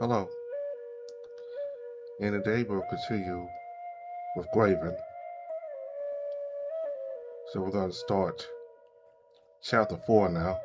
Hello, and today we'll continue with Graven. So we're going to start chapter 4 now.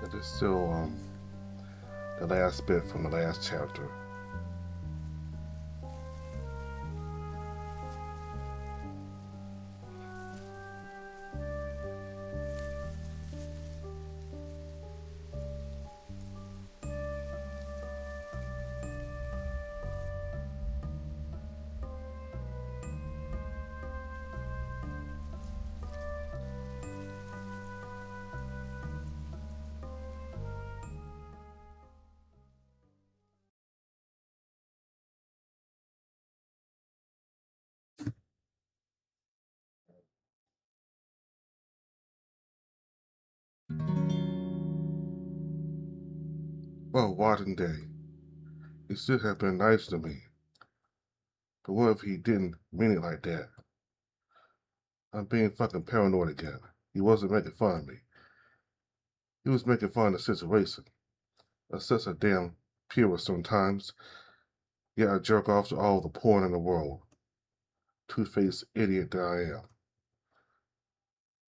It is still the last bit from the last chapter. Well, Warden Day, he should have been nice to me. But what if he didn't mean it like that? I'm being fucking paranoid again. He wasn't making fun of me. He was making fun of the situation. I'm such a damn purist sometimes. Yet I jerk off to all the porn in the world. Two-faced idiot that I am.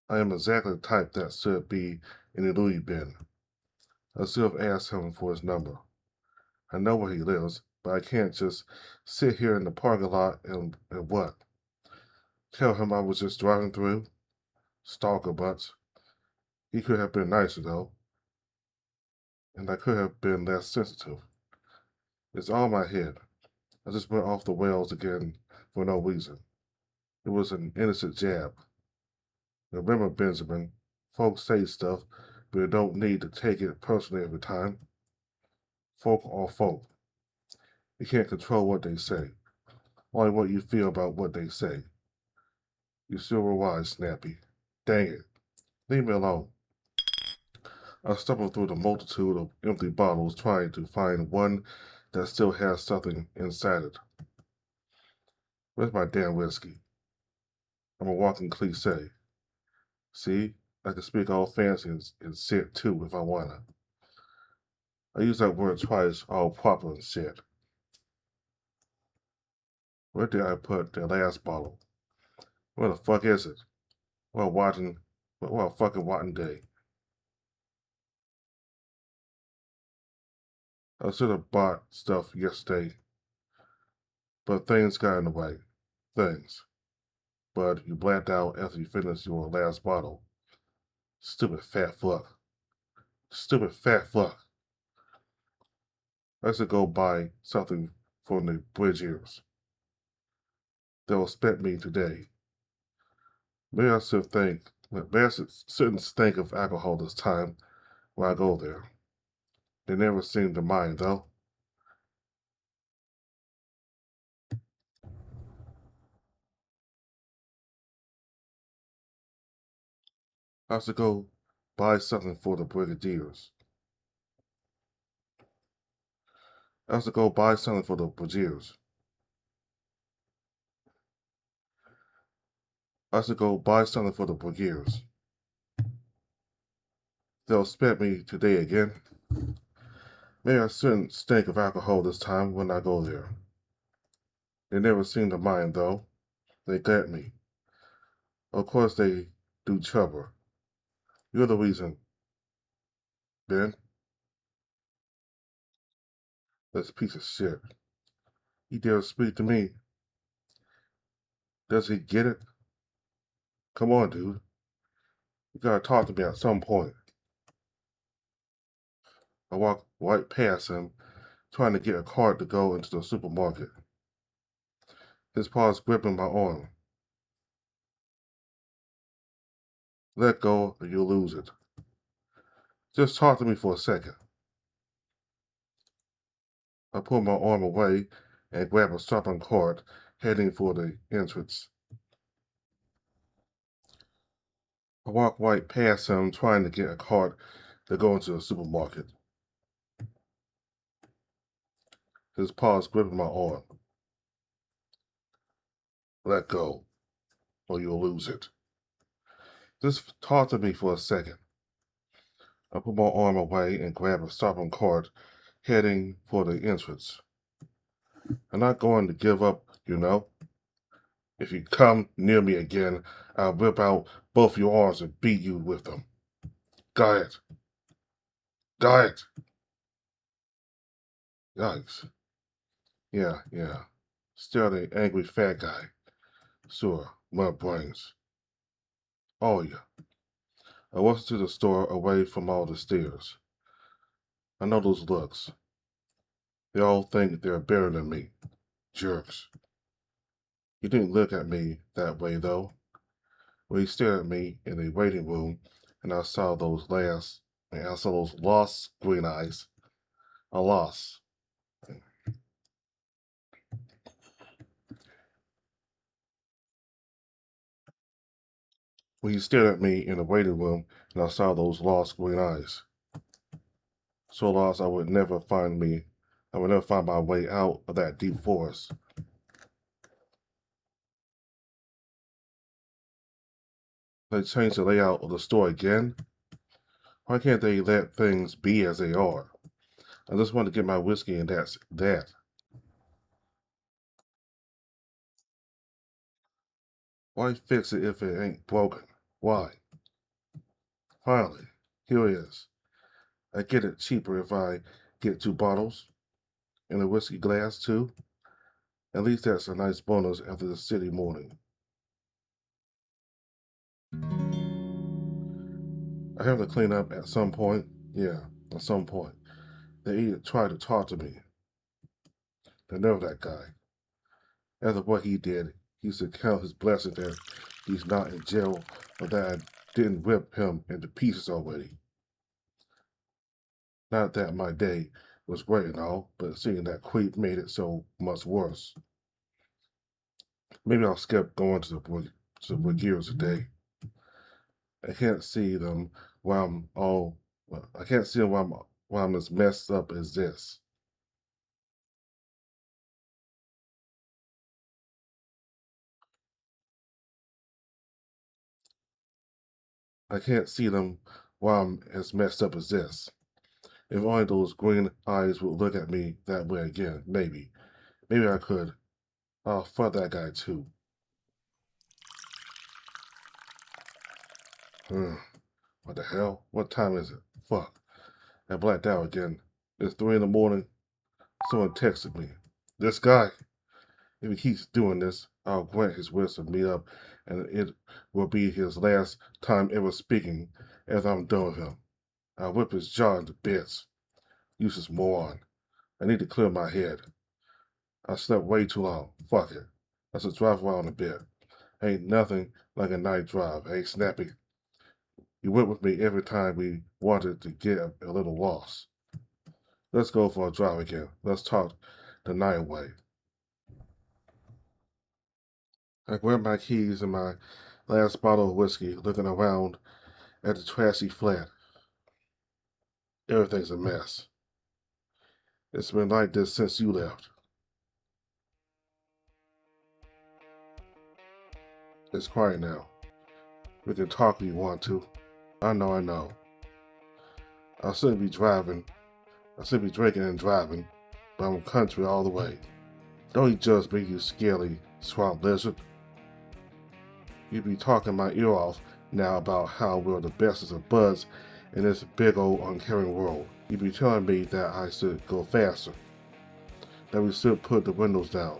I am exactly the type that should be in the Louis bin. I should have asked him for his number. I know where he lives, but I can't just sit here in the parking lot and what? Tell him I was just driving through? Stalker butts. He could have been nicer, though. And I could have been less sensitive. It's all my head. I just went off the rails again for no reason. It was an innocent jab. Remember, Benjamin, folks say stuff, but you don't need to take it personally every time. Folk are folk. You can't control what they say, only what you feel about what they say. You still were wise, Snappy. Dang it. Leave me alone. I stumbled through the multitude of empty bottles trying to find one that still has something inside it. Where's my damn whiskey? I'm a walking cliche. See, I can speak all fancy and shit too if I wanna. I use that word twice, all proper and shit. Where did I put the last bottle? Where the fuck is it? Well, fucking Watton Day. I should have bought stuff yesterday, but things got in the way. Things. But you blacked out after you finished your last bottle. Stupid fat fuck. Stupid fat fuck. I should go buy something from the bridge ears. They'll spit me today. Maybe I shouldn't think of alcohol this time when I go there. They never seem to mind, though. I should go buy something for the brigadiers. I should go buy something for the brigadiers. I should go buy something for the brigadiers. They'll spit me today again. Maybe I shouldn't stink of alcohol this time when I go there. They never seem to mind, though. They get me. Of course they do trouble. You're the reason, Ben. This piece of shit. He dares speak to me. Does he get it? Come on, dude. You gotta talk to me at some point. I walk right past him, trying to get a cart to go into the supermarket. His paws gripping my arm. Let go or you'll lose it. Just talk to me for a second. I pull my arm away and grab a shopping cart, heading for the entrance. I walk right past him, trying to get a cart to go into the supermarket. His paws gripping my arm. Let go, or you'll lose it. Just talk to me for a second. I put my arm away and grab a shopping cart, heading for the entrance. I'm not going to give up, you know. If you come near me again, I'll whip out both your arms and beat you with them. Got it. Got it. Yikes. Yeah. Still the angry fat guy. Sure, mud brains. Oh, yeah. I walked to the store away from all the stairs. I know those looks. They all think they're better than me. Jerks. He didn't look at me that way, though. When he stared at me in the waiting room, and I saw those lost green eyes. I lost. When he stared at me in the waiting room, and I saw those lost green eyes. So lost I would never find my way out of that deep forest. They changed the layout of the store again? Why can't they let things be as they are? I just want to get my whiskey and that's that. Why fix it if it ain't broken? Why? Finally, here it is. I get it cheaper if I get 2 bottles and a whiskey glass too. At least that's a nice bonus after the city morning. I have to clean up at some point. Yeah, at some point. They either try to talk to me. They know that guy. After what he did, he should count his blessing that he's not in jail or that I didn't rip him into pieces already. Not that my day was great and all, but seeing that creep made it so much worse. Maybe I'll skip going to the Brigadiers today. I can't see them while I'm all. Well, I can't see them while I'm as messed up as this. I can't see them while I'm as messed up as this. If only those green eyes would look at me that way again, maybe. Maybe I could. Oh, fuck that guy too. What the hell? What time is it? Fuck. I blacked out again. It's 3 in the morning. Someone texted me. This guy, if he keeps doing this, I'll grant his wish to meet up, and it will be his last time ever speaking as I'm done with him. I'll whip his jaw into bits. Useless moron. I need to clear my head. I slept way too long. Fuck it. I should drive around a bit. Ain't nothing like a night drive, hey Snappy? You went with me every time we wanted to get a little lost. Let's go for a drive again. Let's talk the night away. I grabbed my keys and my last bottle of whiskey, looking around at the trashy flat. Everything's a mess. It's been like this since you left. It's quiet now. We can talk if you want to. I know. I shouldn't be driving. I should be drinking and driving, but I'm country all the way. Don't you judge me, you scaly swamp lizard. You be talking my ear off now about how we're the bestest of buds in this big old uncaring world. You be telling me that I should go faster, that we should put the windows down,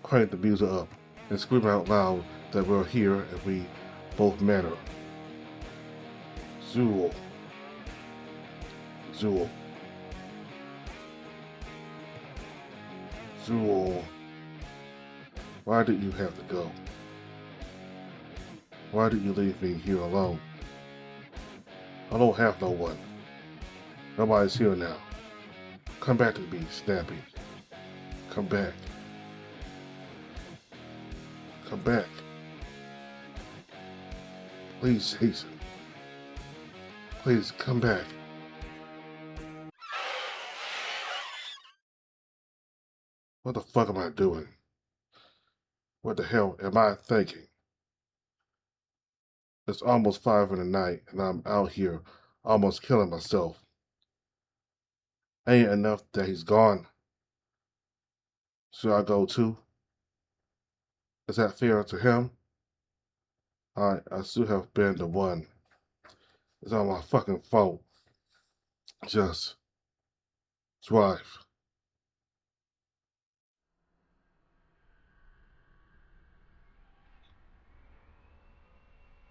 crank the music up, and scream out loud that we're here and we both matter. Zool. Zool. Zool. Why did you have to go? Why did you leave me here alone? I don't have no one. Nobody's here now. Come back to me, Snappy. Come back. Come back. Please, Jason. Please, come back. What the fuck am I doing? What the hell am I thinking? It's almost 5 in the night, and I'm out here almost killing myself. Ain't enough that he's gone. Should I go too? Is that fair to him? I should have been the one. It's all my fucking fault. Just drive.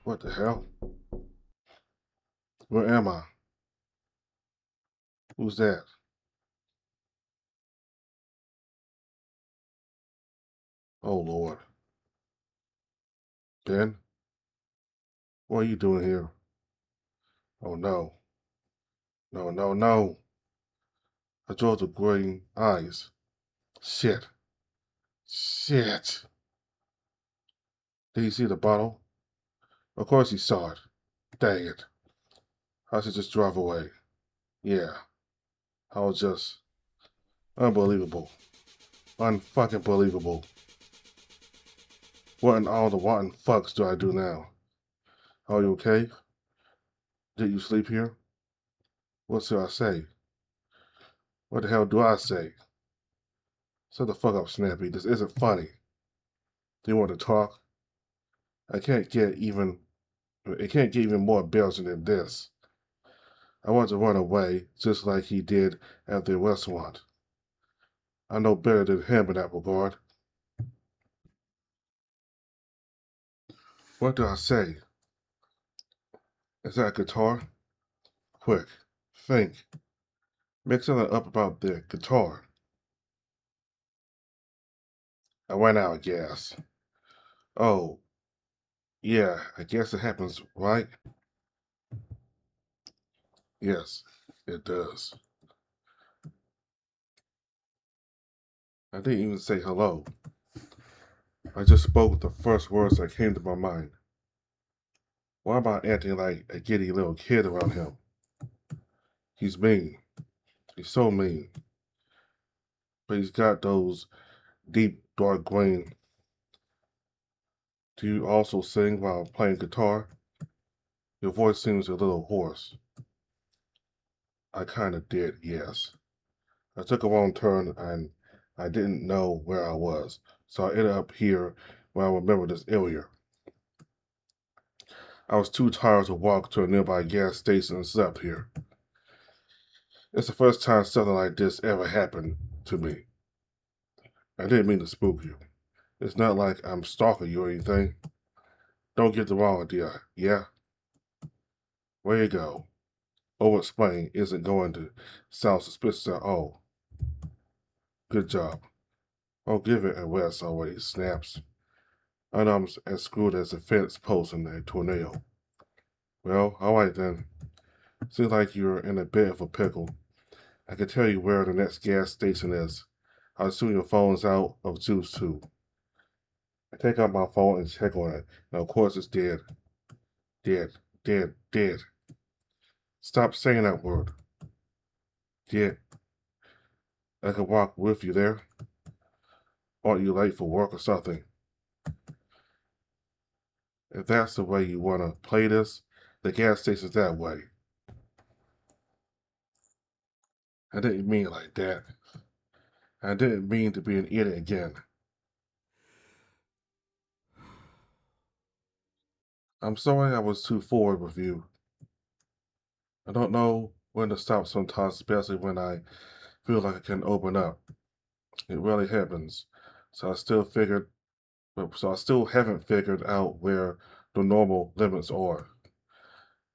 What the hell? Where am I? Who's that? Oh Lord. Ben? What are you doing here? Oh no. No, no, no. I draw the green eyes. Shit. Shit. Did he see the bottle? Of course he saw it. Dang it. I should just drive away. Yeah. I was just unbelievable. Unfucking believable. What in all the rotten fucks do I do now? Are you okay? Did you sleep here? What should I say? What the hell do I say? Shut the fuck up, Snappy. This isn't funny. Do you want to talk? I can't get even It can't get even more embarrassing than this. I want to run away, just like he did at the restaurant. I know better than him in that regard. What do I say? Is that a guitar? Quick, think. Make something up about the guitar. I ran out of gas. Oh, yeah, I guess it happens, right? Yes, it does. I didn't even say hello. I just spoke the first words that came to my mind. Why am I acting like a giddy little kid around him? He's mean. He's so mean. But he's got those deep, dark green. Do you also sing while playing guitar? Your voice seems a little hoarse. I kind of did, yes. I took a wrong turn and I didn't know where I was, so I ended up here where I remember this area. I was too tired to walk to a nearby gas station and slept here. It's the first time something like this ever happened to me. I didn't mean to spook you. It's not like I'm stalking you or anything. Don't get the wrong idea, yeah? Where you go? Over-explaining isn't going to sound suspicious at all. Good job. I'll give it a rest already, snaps. Unarmed as screwed as a fence post in a tornado. Well, alright then. Seems like you're in a bit of a pickle. I can tell you where the next gas station is. I assume your phone's out of juice too. I take out my phone and check on it, and of course it's dead. Dead, dead, dead. Stop saying that word. Dead. I can walk with you there. Aren't you late for work or something? If that's the way you want to play this, the gas station's that way. I didn't mean it like that. I didn't mean to be an idiot again. I'm sorry I was too forward with you. I don't know when to stop sometimes, especially when I feel like I can open up. It rarely happens. So I still figured, so I still haven't figured out where the normal limits are.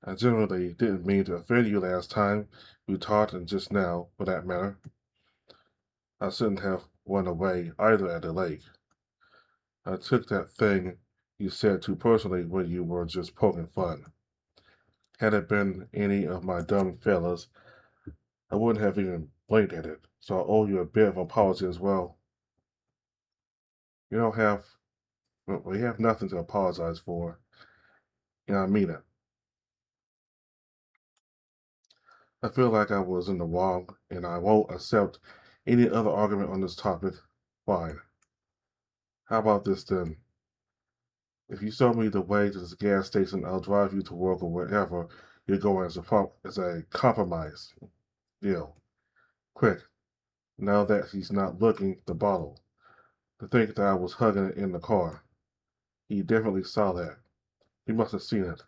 I generally didn't mean to offend you last time we talked, and just now, for that matter. I shouldn't have went away either at the lake. I took that thing you said too personally when you were just poking fun. Had it been any of my dumb fellas, I wouldn't have even blinked at it, so I owe you a bit of an apology as well. You don't have, we have nothing to apologize for, and I mean it. I feel like I was in the wrong, and I won't accept any other argument on this topic. Fine. How about this then? If you show me the way to this gas station, I'll drive you to work or wherever you're going as a compromise. Deal. Quick. Now that he's not looking, the bottle. To think that I was hugging it in the car. He definitely saw that. He must have seen it.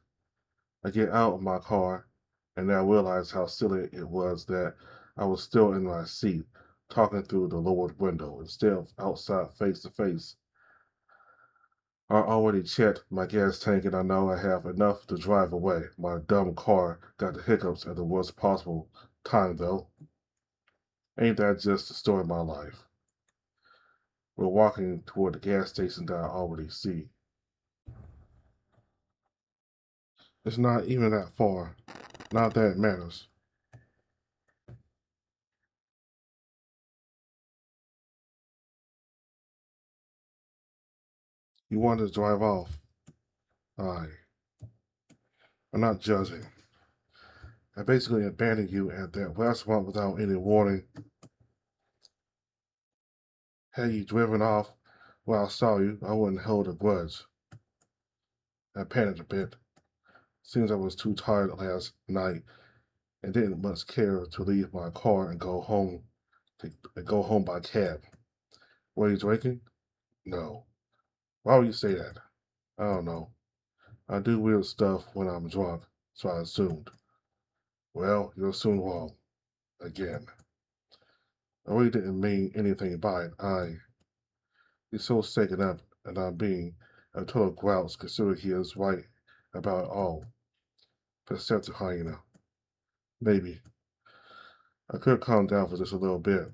I get out of my car, and I realize how silly it was that I was still in my seat, talking through the lowered window instead of outside face to face. I already checked my gas tank and I know I have enough to drive away. My dumb car got the hiccups at the worst possible time, though. Ain't that just the story of my life? We're walking toward the gas station that I already see. It's not even that far. Not that it matters. You wanted to drive off. I'm not judging. I basically abandoned you at that restaurant without any warning. Had you driven off while I saw you, I wouldn't hold a grudge. I panicked a bit. Seems I was too tired last night and didn't much care to leave my car and go home by cab. Were you drinking? No. Why would you say that? I don't know. I do weird stuff when I'm drunk, so I assumed. Well, you're soon wrong. Again. I really didn't mean anything by it. He's so shaken up, and I'm being a total grouch considering he is right about it all. Perceptive hyena. Maybe. I could calm down for just a little bit.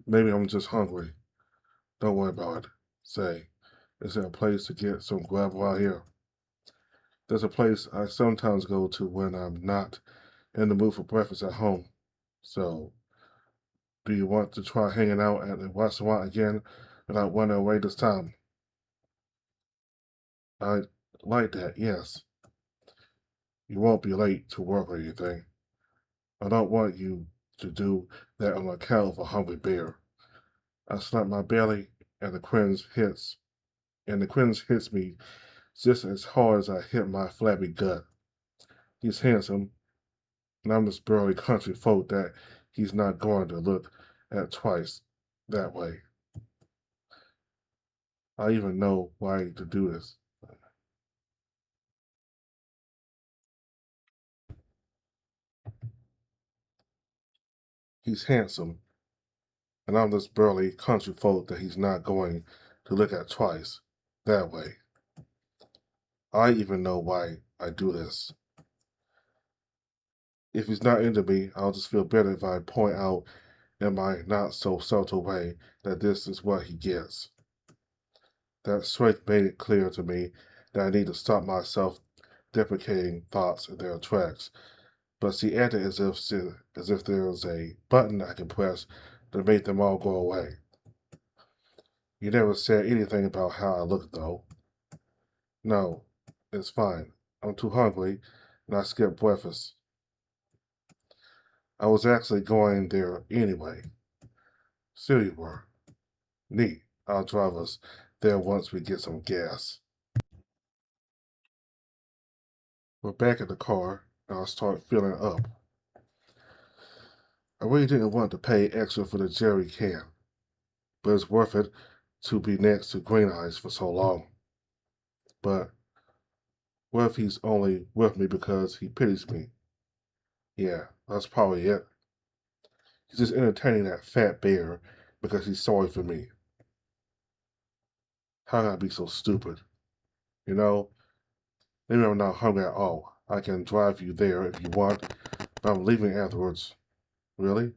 Maybe I'm just hungry. Don't worry about it. Say, is there a place to get some gravel out here? There's a place I sometimes go to when I'm not in the mood for breakfast at home. So, do you want to try hanging out at the restaurant again without running away this time? I like that, yes. You won't be late to work or anything. I don't want you to do that on account of a hungry bear. I slap my belly and the cringe hits me just as hard as I hit my flabby gut. He's handsome, and I'm this burly country folk that he's not going to look at twice that way. I even know why to do this. He's handsome, and I'm this burly country folk that he's not going to look at twice that way. I even know why I do this. If he's not into me, I'll just feel better if I point out in my not so subtle way that this is what he gets. That strength made it clear to me that I need to stop my self-deprecating thoughts in their tracks. But she added as if there was a button I can press to make them all go away. You never said anything about how I look, though. No, it's fine. I'm too hungry, and I skipped breakfast. I was actually going there anyway. So you were. Neat. I'll drive us there once we get some gas. We're back in the car, and I'll start filling up. I really didn't want to pay extra for the jerry can, but it's worth it to be next to Green Eyes for so long. But what if he's only with me because he pities me? Yeah, that's probably it. He's just entertaining that fat bear because he's sorry for me. How can I be so stupid? You know, maybe I'm not hungry at all. I can drive you there if you want, But I'm leaving afterwards. Really?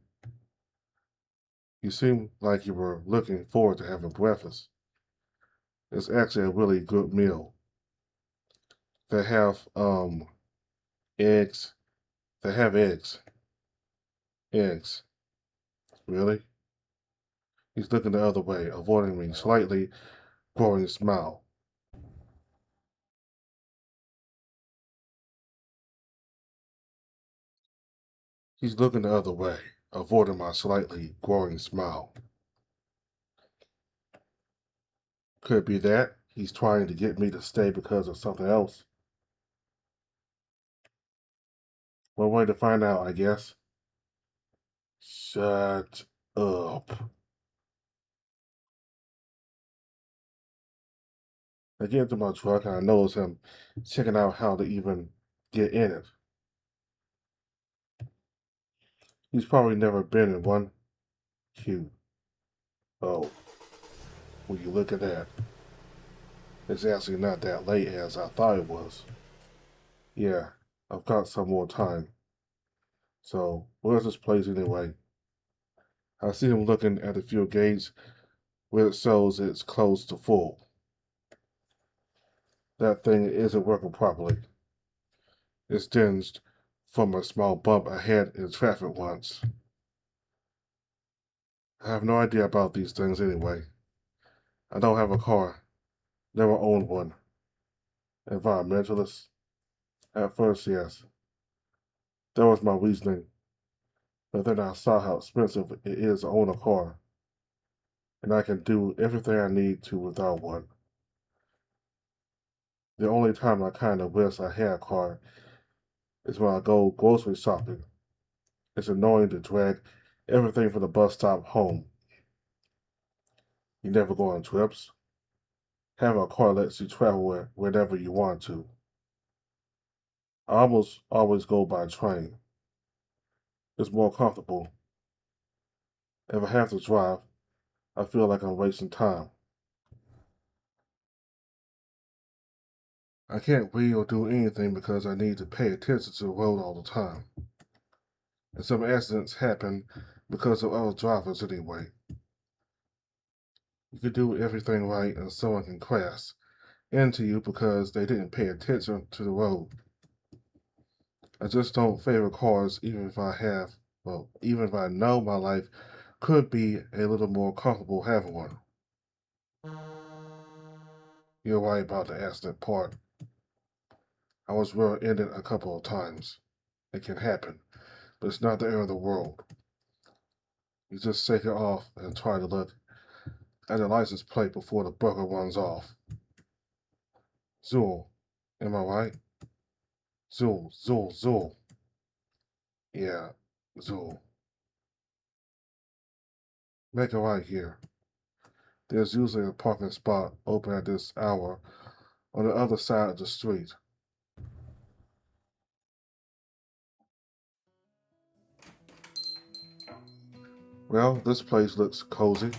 You seem like you were looking forward to having breakfast. It's actually a really good meal. They have eggs. They have eggs. Eggs. Really? He's looking the other way, avoiding me, slightly growing a smile. He's looking the other way, avoiding my slightly growing smile. Could it be that he's trying to get me to stay because of something else? One way to find out, I guess. Shut up. I get into my truck and I notice him checking out how to even get in it. He's probably never been in one. Cute. Oh, will you look at that? It's actually not that late as I thought it was. Yeah, I've got some more time. So, where's this place anyway? I see him looking at the fuel gauge where it shows it's close to full. That thing isn't working properly. It's dinged from a small bump I had in traffic once. I have no idea about these things anyway. I don't have a car. Never owned one. Environmentalist? At first, yes. That was my reasoning. But then I saw how expensive it is to own a car. And I can do everything I need to without one. The only time I kind of wish I had a car is when I go grocery shopping. It's annoying to drag everything from the bus stop home. You never go on trips. Having a car lets you travel wherever you want to. I almost always go by train. It's more comfortable. If I have to drive, I feel like I'm wasting time. I can't read or do anything because I need to pay attention to the road all the time. And some accidents happen because of other drivers anyway. You can do everything right and someone can crash into you because they didn't pay attention to the road. I just don't favor cars even if I know my life could be a little more comfortable having one. You're right about the accident part. I was rear-ended a couple of times. It can happen, but it's not the end of the world. You just shake it off and try to look at the license plate before the bugger runs off. Zool, am I right? Zool, Zool, Zool. Yeah, Zool. Make it right here. There's usually a parking spot open at this hour on the other side of the street. Well, this place looks cozy.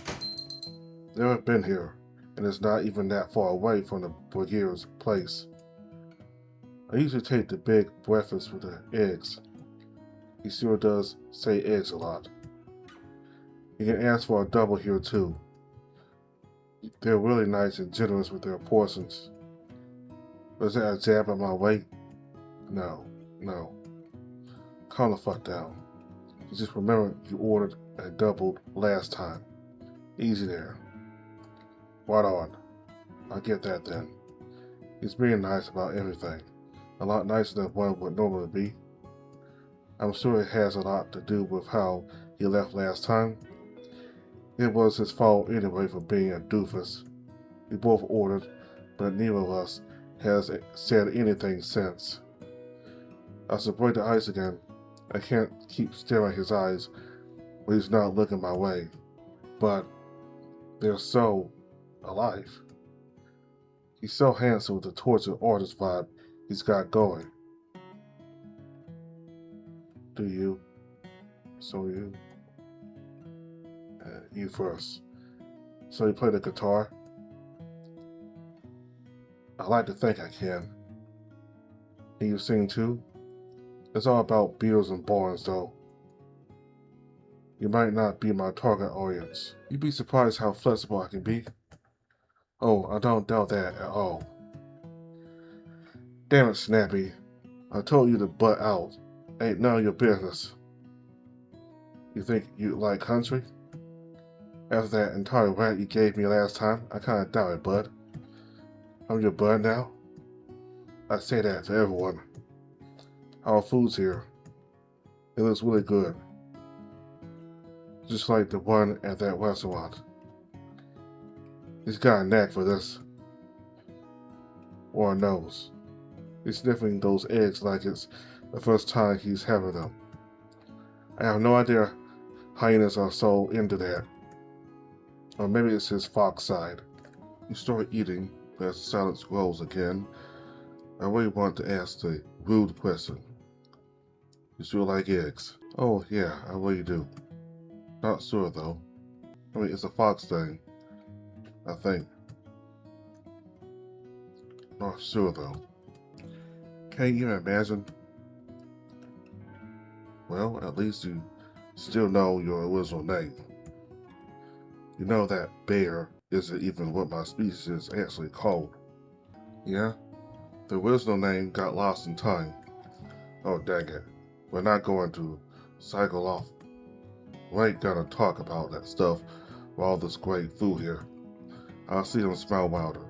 Never been here, and it's not even that far away from the Brigier's place. I usually take the big breakfast with the eggs. He sure does say eggs a lot. You can ask for a double here too. They're really nice and generous with their portions. Was that a jab at my weight? No, no. Calm the fuck down. You just remember you ordered a doubled last time. Easy there. Right on. I get that then. He's being nice about everything. A lot nicer than one would normally be. I'm sure it has a lot to do with how he left last time. It was his fault anyway for being a doofus. We both ordered, but neither of us has said anything since. I should break the ice again. I can't keep staring at his eyes when he's not looking my way. But they're so alive. He's so handsome with the tortured artist vibe he's got going. Do you? So you? You first. So you play the guitar? I like to think I can. Can you sing too? It's all about beers and barns, though. You might not be my target audience. You'd be surprised how flexible I can be. Oh, I don't doubt that at all. Damn it, Snappy. I told you to butt out. Ain't none of your business. You think you like country? After that entire rant you gave me last time, I kinda doubt it, bud. I'm your bud now? I say that to everyone. Our food's here. It looks really good. Just like the one at that restaurant. He's got a knack for this. Or a nose. He's sniffing those eggs like it's the first time he's having them. I have no idea hyenas are so into that. Or maybe it's his fox side. You start eating as the silence grows again. I really want to ask the rude question. You still like eggs? Oh yeah, I really do. Not sure though. I mean, it's a fox thing. I think. Not sure though. Can't even imagine. Well, at least you still know your original name. You know that bear isn't even what my species is actually called. Yeah? The original name got lost in time. Oh, dang it. We're not going to cycle off. We ain't gonna talk about that stuff with all this great food here. I'll see them smile wilder.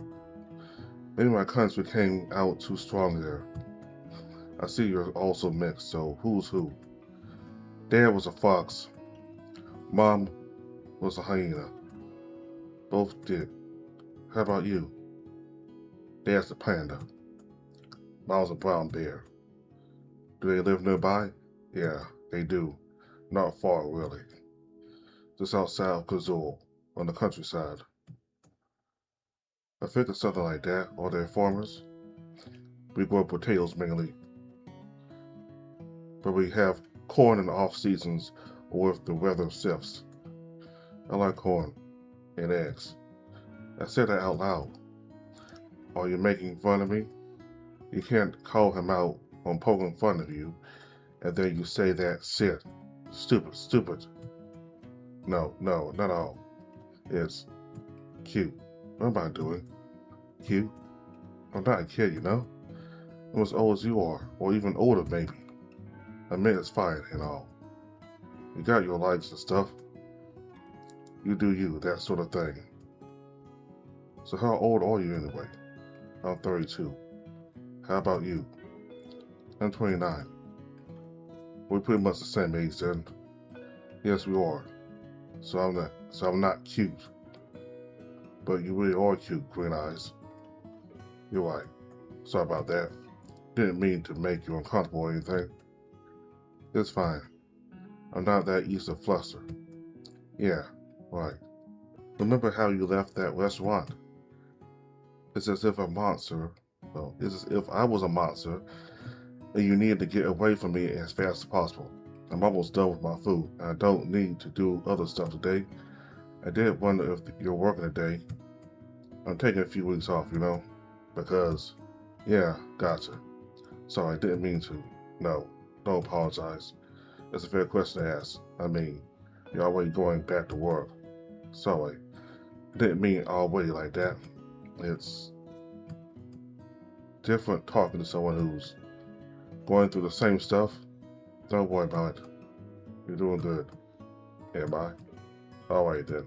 Maybe my country came out too strong there. I see you're also mixed, so who's who? Dad was a fox. Mom was a hyena. Both did. How about you? Dad's a panda. Mom's a brown bear. Do they live nearby? Yeah, they do. Not far, really. Just outside of Kazul, on the countryside. I figured something like that. Are they farmers? We grow potatoes mainly. But we have corn in the off seasons or if the weather shifts. I like corn and eggs. I said that out loud. Are you making fun of me? You can't call him out on poking fun of you, and then you say that shit. Stupid. No, not at all. It's cute. What am I doing? Cute? I'm not a kid, you know? I'm as old as you are, or even older maybe. I mean, it's fine and all. You got your likes and stuff. You do you, that sort of thing. So how old are you anyway? I'm 32. How about you? I'm 29. We're pretty much the same age then. Yes, we are. So I'm not cute. But you really are cute, Green Eyes. You're right. Sorry about that. Didn't mean to make you uncomfortable or anything. It's fine. I'm not that easy to fluster. Yeah, right. Remember how you left that restaurant? It's as if a monster, well, it's as if I was a monster and you needed to get away from me as fast as possible. I'm almost done with my food, and I don't need to do other stuff today. I did wonder if you're working today. I'm taking a few weeks off, you know, because, yeah, gotcha. Sorry, I didn't mean to. No, don't apologize. It's a fair question to ask. I mean, you're already going back to work. Sorry, I didn't mean already like that. It's different talking to someone who's going through the same stuff. Don't worry about it. You're doing good. Am I? Alright then.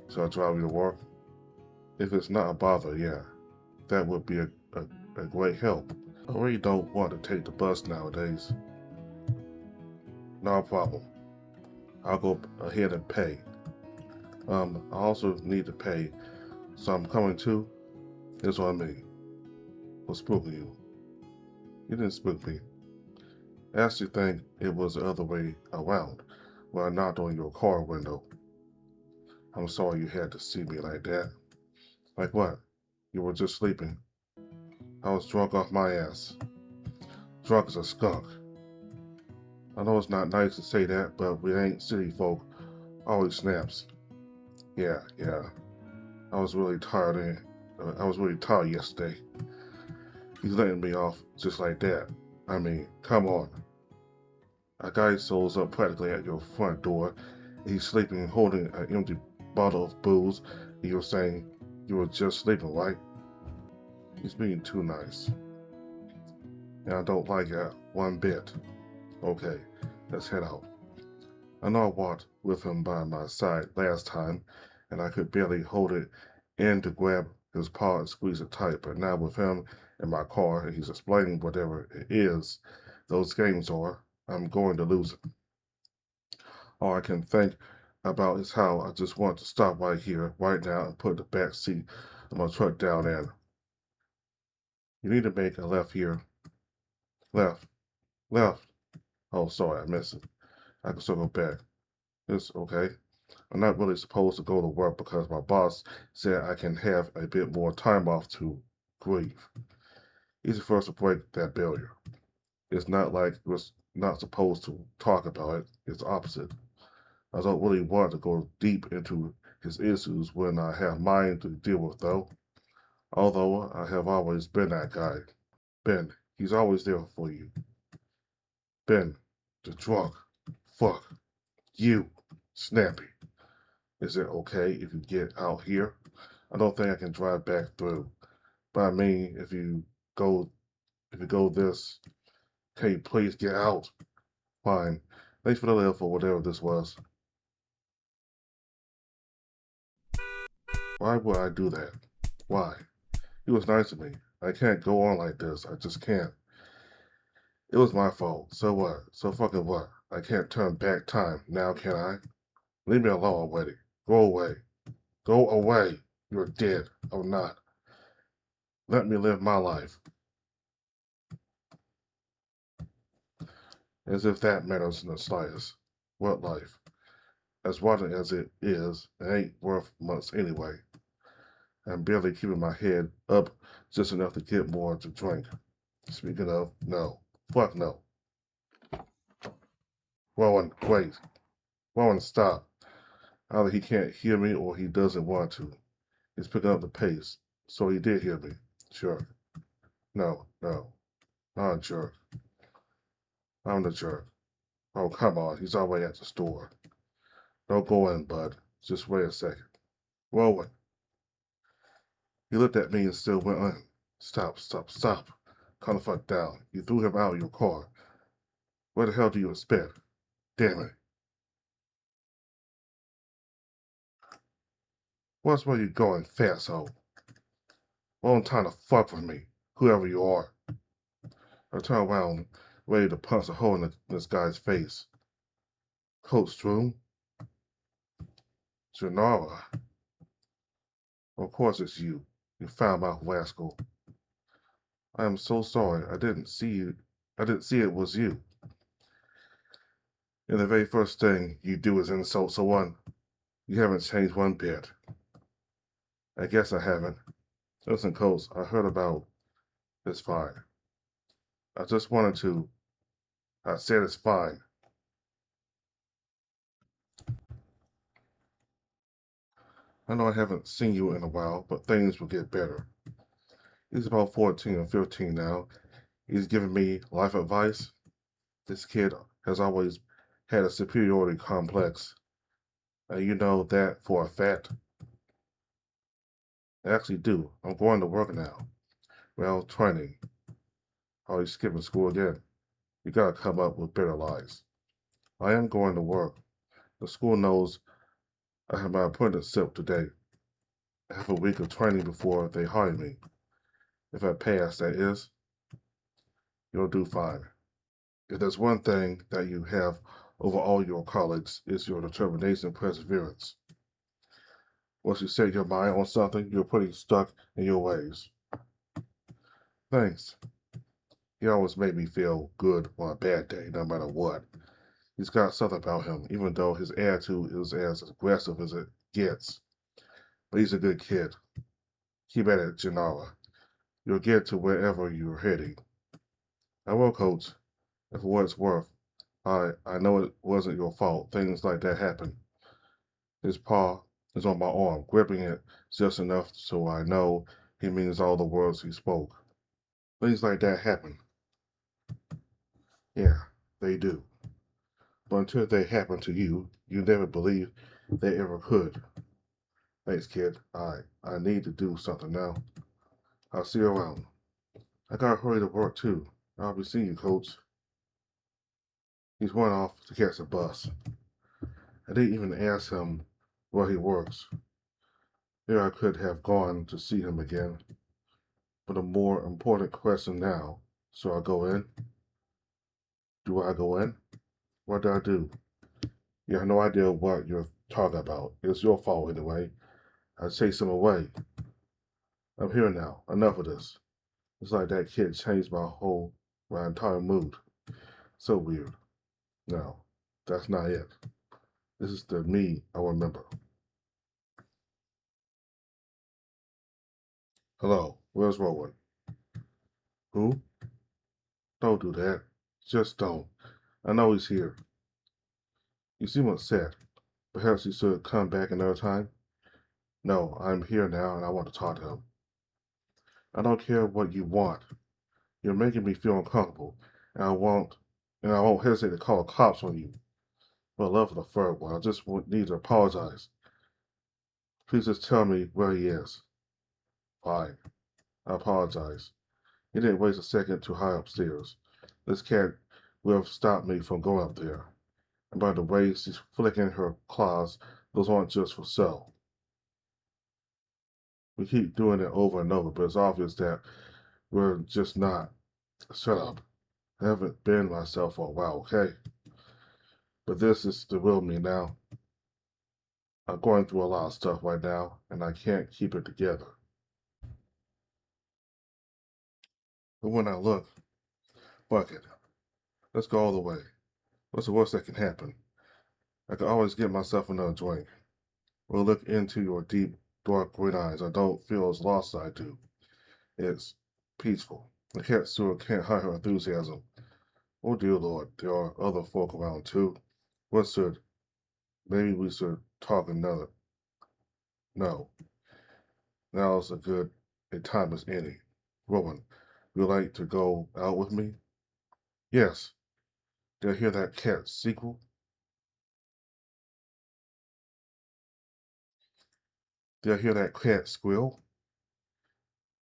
So I'll drive you to work? If it's not a bother, yeah. That would be a great help. I really don't want to take the bus nowadays. No problem. I'll go ahead and pay. I also need to pay, so I'm coming too. It's on me. What's spooking you? You didn't spook me. I actually think it was the other way around when I knocked on your car window. I'm sorry you had to see me like that. Like what? You were just sleeping. I was drunk off my ass. Drunk as a skunk. I know it's not nice to say that, but we ain't city folk. Always snaps. Yeah. I was really tired yesterday. He's letting me off just like that. I mean, come on. A guy shows up practically at your front door. He's sleeping, holding an empty bottle of booze. And you're saying you were just sleeping, right? He's being too nice. And I don't like it one bit. Okay, let's head out. I know I walked with him by my side last time, and I could barely hold it in to grab his paw and squeeze it tight. But now with him in my car, and he's explaining whatever it is those games are, I'm going to lose it. All I can think about is how I just want to stop right here, right now, and put the back seat of my truck down in. You need to make a left here. Left. Left. Oh, sorry, I missed it. I can circle back. It's okay. I'm not really supposed to go to work because my boss said I can have a bit more time off to grieve. Easy for us to break that barrier. It's not like we're not supposed to talk about it. It's the opposite. I don't really want to go deep into his issues when I have mine to deal with, though. Although I have always been that guy. Ben, he's always there for you. Ben, the drunk. Fuck. You. Snappy. Is it okay if you get out here? I don't think I can drive back through. But I mean, go if you go this, can you please get out? Fine. Thanks for the lift or whatever this was. Why would I do that? Why? He was nice to me. I can't go on like this. I just can't. It was my fault. So what? So fucking what? I can't turn back time. Now can I? Leave me alone already. Go away. Go away. You're dead. I'm not. Let me live my life. As if that matters in the slightest. What life? As rotten as it is, it ain't worth much anyway. I'm barely keeping my head up just enough to get more to drink. Speaking of, no. Fuck no. Rowan, wait. Rowan, stop. Either he can't hear me or he doesn't want to. He's picking up the pace. So he did hear me. Sure. No, no. Not a jerk. I'm the jerk. Oh, come on. He's already at the store. Don't go in, bud. Just wait a second. Rowan. He looked at me and still went on. Stop, stop, stop. Calm the fuck down. You threw him out of your car. What the hell do you expect? Damn it. What's where you going, fatso? Long time to fuck with me, whoever you are. I turned around, ready to punch a hole in this guy's face. Coach Stroom? Janara. Of course it's you. You foul-mouthed rascal. I am so sorry. I didn't see it was you. And the very first thing you do is insult someone. You haven't changed one bit. I guess I haven't. Listen, Coach, I heard about it's fine. I just wanted to. I said it's fine. I know I haven't seen you in a while, but things will get better. He's about 14 or 15 now. He's giving me life advice. This kid has always had a superiority complex. You know that for a fact. I actually do. I'm going to work now. Well, training. Oh, he's skipping school again. You gotta come up with better lies. I am going to work. The school knows I have my apprenticeship today. I have a week of training before they hire me. If I pass, that is, you'll do fine. If there's one thing that you have over all your colleagues, it's your determination and perseverance. Once you set your mind on something, you're pretty stuck in your ways. Thanks. He always made me feel good on a bad day, no matter what. He's got something about him, even though his attitude is as aggressive as it gets. But he's a good kid. Keep at it, Janara. You'll get to wherever you're heading. I will, Coach. And for what it's worth, I know it wasn't your fault. Things like that happen. His paw is on my arm, gripping it just enough so I know he means all the words he spoke. Things like that happen. Yeah, they do. But until they happen to you, you never believe they ever could. Thanks, kid. I need to do something now. I'll see you around. I gotta hurry to work too. I'll be seeing you, Coach. He's run off to catch a bus. I didn't even ask him where he works. There I could have gone to see him again. But a more important question now. So I go in? Do I go in? What do I do? You have no idea what you're talking about. It's your fault anyway. I chased him away. I'm here now. Enough of this. It's like that kid changed my entire mood. So weird. No, that's not it. This is the me I remember. Hello, where's Rowan? Who? Don't do that. Just don't. I know he's here. You seem upset. Perhaps you should come back another time? No, I'm here now and I want to talk to him. I don't care what you want. You're making me feel uncomfortable, and I won't hesitate to call the cops on you. But love for the third one. I just need to apologize. Please just tell me where he is. Fine. I apologize. He didn't waste a second to hide upstairs. This cat will have stopped me from going up there. And by the way she's flicking her claws, those aren't just for show. We keep doing it over and over, but it's obvious that we're just not. Shut up. I haven't been myself for a while, okay? But this is the real me now. I'm going through a lot of stuff right now, and I can't keep it together. But when I look, fuck it. Let's go all the way. What's the worst that can happen? I can always get myself another drink. Or look into your deep, dark green eyes. I don't feel as lost as I do. It's peaceful. The cat sewer can't hide her enthusiasm. Oh dear Lord, there are other folk around too. What should? Maybe we should talk another. No, now is a time as any. Rowan, would you like to go out with me? Yes. Did I hear that cat sequel? Did I hear that cat squeal?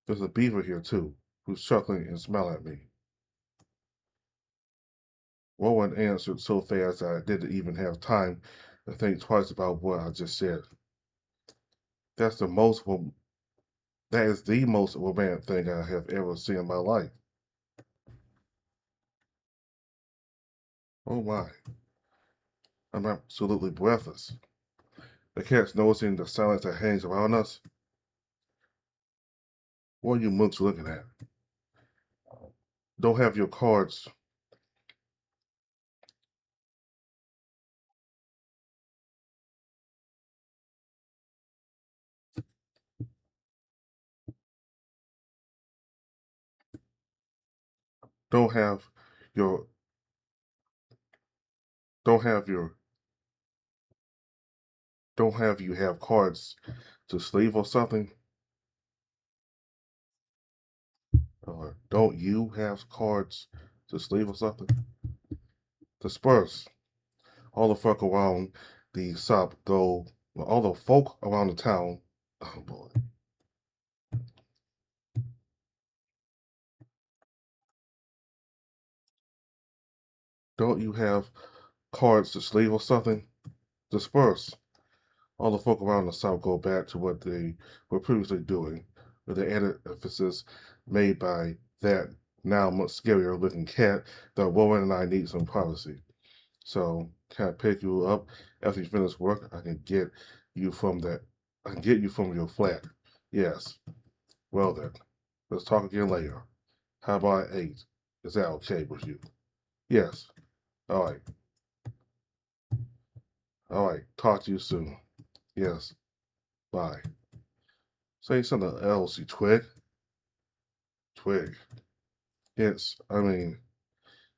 There's a beaver here too, who's chuckling and smiling at me. Rowan answered so fast that I didn't even have time to think twice about what I just said. That's the most that is the most romantic thing I have ever seen in my life. Oh my. I'm absolutely breathless. The cat's noticing the silence that hangs around us. What are you mooks looking at? Don't have your cards. Don't have your. Don't have your. Don't have you have cards to sleeve or something? Or don't you have cards to sleeve or something? Disperse. All the folk around the shop go. All the folk around the town. Oh boy. Don't you have cards to sleeve or something? Disperse. All the folk around the South go back to what they were previously doing, with the added emphasis made by that now much scarier looking cat that Rowan and I need some privacy. So, can I pick you up after you finish work? You from that. I can get you from your flat. Yes. Well then, let's talk again later. How about 8? Is that okay with you? Yes. All right. All right. Talk to you soon. Yes. Bye. Say something else, you twig. Twig. It's, I mean,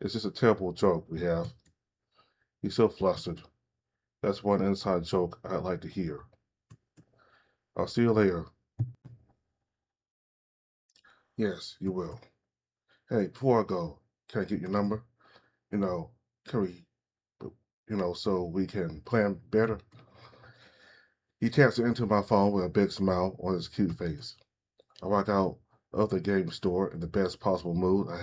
it's just a terrible joke we have. He's so flustered. That's one inside joke I'd like to hear. I'll see you later. Yes, you will. Hey, before I go, can I get your number? You know, can we so we can plan better. He taps into my phone with a big smile on his cute face. I walk out of the game store in the best possible mood I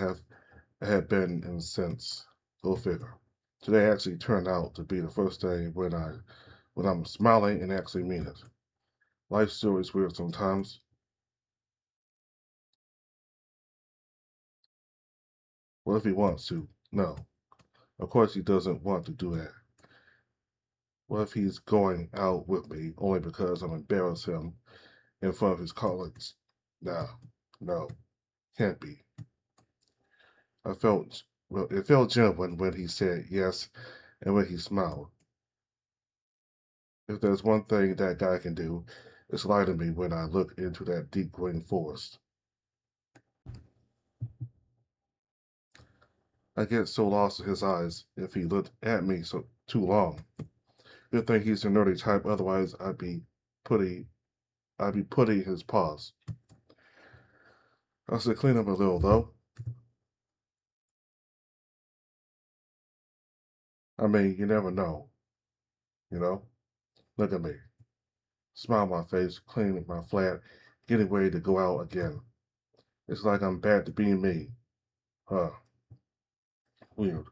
have been in since. Go figure. Today actually turned out to be the first day when I'm smiling and actually mean it. Life's sure is weird sometimes. What if he wants to? No. Of course he doesn't want to do that. What if he's going out with me only because I'm embarrassed him in front of his colleagues? Nah, no, can't be. It felt genuine when he said yes and when he smiled. If there's one thing that guy can do, it's lie to me when I look into that deep green forest. I get so lost in his eyes if he looked at me so too long. You'd think he's a nerdy type, otherwise putting I'd be putting his paws. I said clean up a little though. I mean, you never know, you know? Look at me. Smile on my face, cleaning my flat, getting ready to go out again. It's like I'm back to being me. Huh. Weird.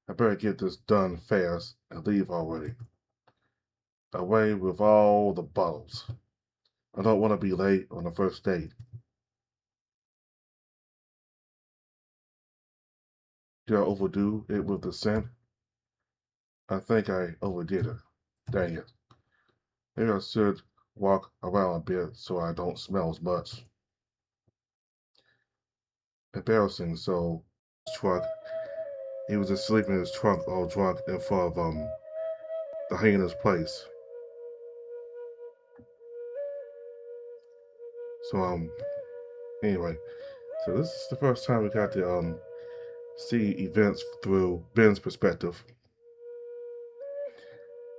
I better get this done fast and leave already. Away with all the bottles. I don't want to be late on the first date. Did I overdo it with the scent? I think I overdid it. Dang it. Maybe I should walk around a bit so I don't smell as much. Embarrassing, so truck. He was asleep in his trunk all drunk in front of the hyena's place. So anyway, so this is the first time we got to see events through Ben's perspective.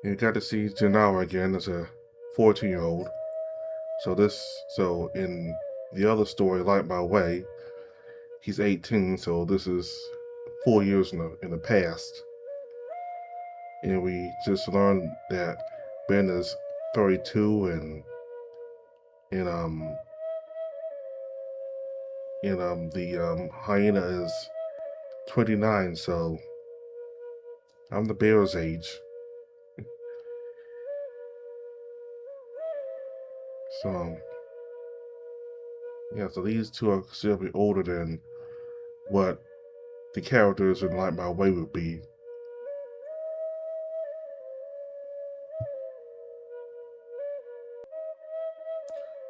And you got to see Gennaro again as a 14-year-old. So in the other story, Light My Way, he's 18, so this is 4 years in the past. And we just learned that Ben is 32 and the hyena is 29, so I'm the bear's age. So yeah, so these two are considerably older than what the characters in Light My Way would be.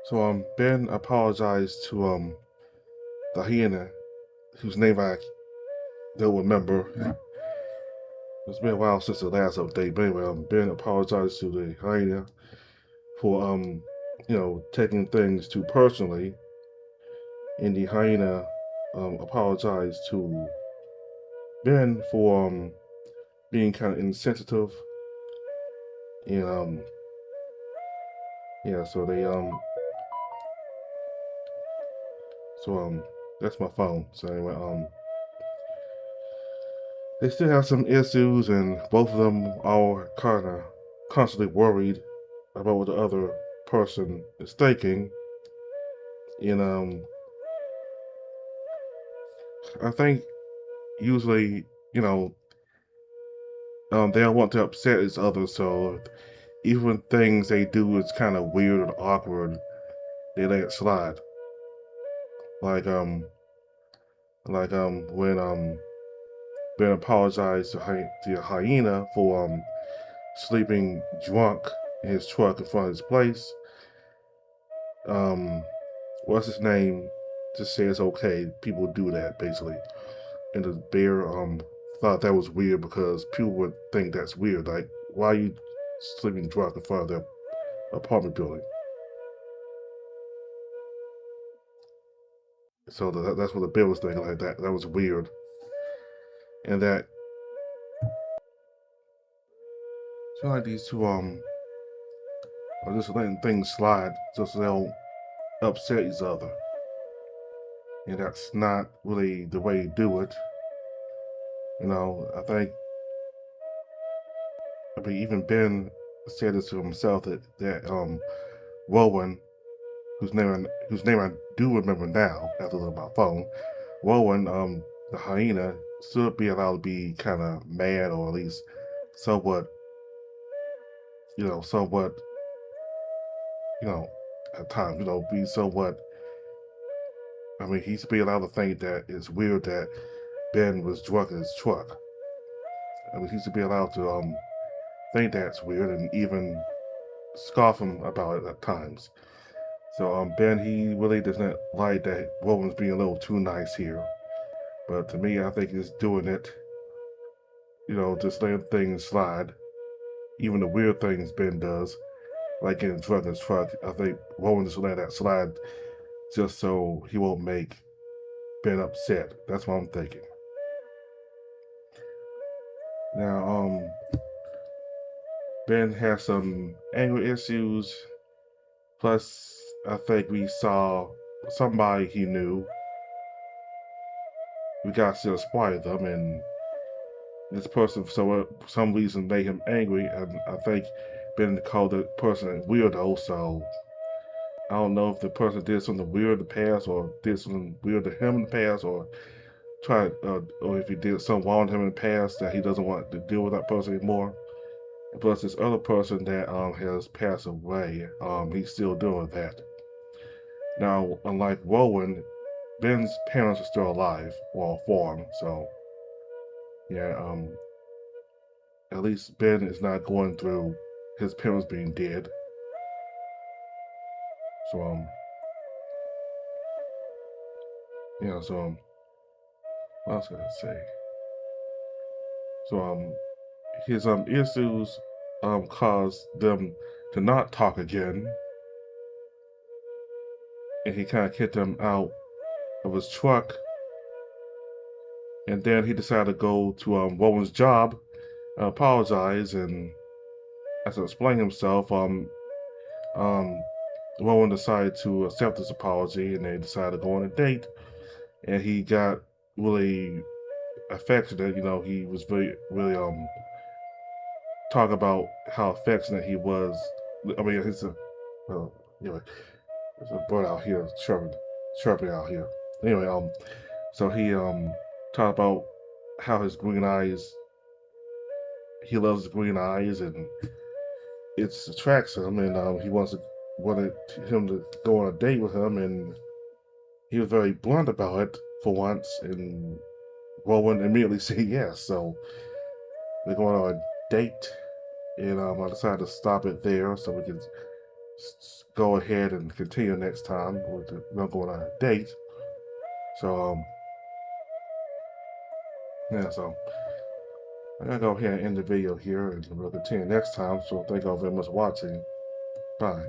So Ben apologized to the hyena, whose name I don't remember. It's been a while since the last update, but anyway, Ben apologized to the hyena for taking things too personally, and the hyena apologized to Ben for being kind of insensitive, and yeah, so that's my phone. So anyway, they still have some issues, and both of them are kind of constantly worried about what the other person is thinking. And I think usually, you know, they don't want to upset each other, so even things they do is kind of weird and awkward, they let it slide. Like when Ben apologized to the hyena for sleeping drunk in his truck in front of his place. Um, what's his name? Just say it's okay. People do that basically. And the bear thought that was weird because people would think that's weird. Like, why are you sleeping drunk in front of their apartment building? So that's what the bear was thinking. Like that was weird, and that I feel like these two are just letting things slide just so they don't upset each other. And that's not really the way you do it. I think I mean, even Ben said this to himself that Rowan, whose name I do remember now after looking at my phone, Rowan, the hyena, should be allowed to be kind of mad, or at least somewhat, somewhat, at times, be somewhat. I mean, he should be allowed to think that it's weird that Ben was drunk in his truck. I mean, he should be allowed to think that's weird and even scoff him about it at times. So Ben, he really doesn't like that Rowan's being a little too nice here. But to me, I think he's doing it, just letting things slide. Even the weird things Ben does, like getting drunk in his truck, I think Rowan just let that slide just so he won't make Ben upset. That's what I'm thinking. Now, Ben has some anger issues. Plus, I think we saw somebody he knew. We got to spy them, and this person, for some reason, made him angry. And I think Ben called the person a weirdo. So I don't know if the person did something weird in the past, or did something weird to him in the past, or or if he did something wrong to him in the past that he doesn't want to deal with that person anymore. And plus, this other person that has passed away, he's still doing that. Now, unlike Rowan, Ben's parents are still alive, well, for him. So yeah, at least Ben is not going through his parents being dead. So yeah. So what else can I say? So his issues caused them to not talk again, and he kind of kicked them out of his truck. And then he decided to go to Rowan's job, apologize, and as to explain himself. Rowan decided to accept his apology, and they decided to go on a date. And he got really affectionate. He was really talk about how affectionate he was. I mean, anyway, there's a bird out here chirping out here. Anyway, so he talked about how his green eyes. He loves his green eyes, and it attracts him, and he wanted him to go on a date with him, and he was very blunt about it for once, and Rowan immediately said yes. So they're going on a date, and I decided to stop it there so we can go ahead and continue next time. We're not going on a date. So yeah, so I'm gonna go ahead and end the video here, and we'll continue next time. So thank you all very much for watching. Bye.